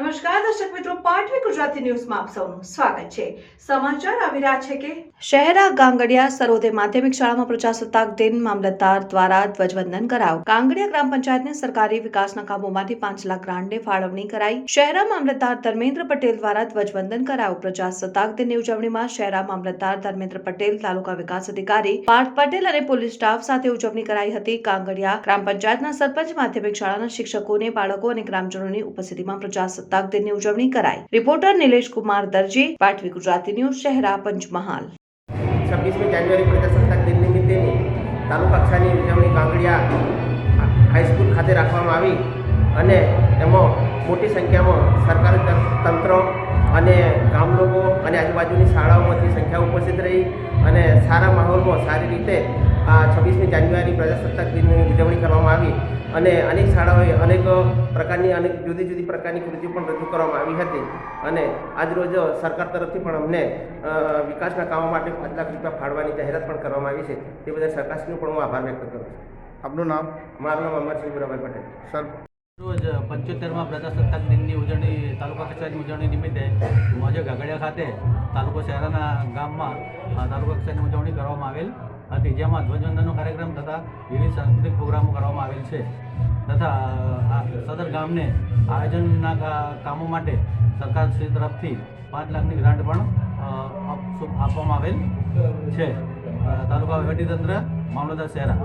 નમસ્કાર દર્શક મિત્રો, પાટવી ગુજરાતી ન્યૂઝમાં આપ સૌનું સ્વાગત છે। સમાચાર આવી રહ્યા છે કે શહેરા ગાંગડિયા સરોદે માધ્યમિક શાળામાં પ્રજાસત્તાક દિન મામલતદાર દ્વારા ધ્વજવંદન કરાયું। ગાંગડિયા ગ્રામ પંચાયતને સરકારી વિકાસના કામો માટે 5 લાખ ગ્રાન્ટની ફાળવણી કરાઈ। શહેરા મામલતદાર ધર્મેન્દ્ર પટેલ દ્વારા ધ્વજવંદન કરાયું। પ્રજાસત્તાક દિનની ઉજવણીમાં શહેરા મામલતદાર ધર્મેન્દ્ર પટેલ, તાલુકા વિકાસ અધિકારી પાર્થ પટેલ અને પોલીસ સ્ટાફ સાથે ઉજવણી કરાઈ હતી। ગાંગડિયા ગ્રામ પંચાયતના સરપંચ, માધ્યમિક શાળાના શિક્ષકોને, બાળકો અને ગ્રામજનોની ઉપસ્થિતિમાં પ્રજાસત્તાક દિનની ઉજવણી કરાઈ। રિપોર્ટર નિલેશ કુમાર દરજી, પાટવી ગુજરાતી ન્યૂઝ, શહેરા, પંચમહાલ। 26મી જાન્યુઆરી પ્રજાસત્તાક દિન નિમિત્તેની તાલુકા કક્ષાની ઉજવણી ગાંગડિયા હાઈસ્કૂલ ખાતે રાખવામાં આવી અને એમાં મોટી સંખ્યામાં સરકારી તંત્ર અને ગામ લોકો અને આજુબાજુની શાળાઓમાંથી સંખ્યા ઉપસ્થિત રહી અને સારા માહોલમાં સારી રીતે આ 26મી જાન્યુઆરી પ્રજાસત્તાક દિનની ઉજવણી કરવામાં આવી અને અનેક શાળાઓએ અનેક પ્રકારની અનેક જુદી જુદી પ્રકારની કૃતિઓ પણ રજૂ કરવામાં આવી હતી અને આજરોજ સરકાર તરફથી પણ અમને વિકાસના કામો માટે 5 લાખ રૂપિયા ફાળવાની જાહેરાત પણ કરવામાં આવી છે। તે બદલ સરકારશ્રીનો પણ હું આભાર વ્યક્ત કરું છું। આપનું નામ? મારું નામ અમરસિંહ બુરાભાઈ પટેલ। સર, રોજ 75મા પ્રજાસત્તાક દિનની ઉજવણી તાલુકા કક્ષાની ઉજવણી નિમિત્તે મોજે ગાગડિયા ખાતે તાલુકો શહેરાના ગામમાં તાલુકા કક્ષાની ઉજવણી કરવામાં આવેલ હતી, જેમાં ધ્વજવંદનનો કાર્યક્રમ તથા વિવિધ સાંસ્કૃતિક પ્રોગ્રામો કરવામાં આવેલ છે તથા સદર ગામને આયોજનના કામો માટે સરકારશ્રી તરફથી 5 લાખની ગ્રાન્ટ પણ આપવામાં આવેલ છે। તાલુકા વહીવટીતંત્ર, મામલતદાર શહેરા।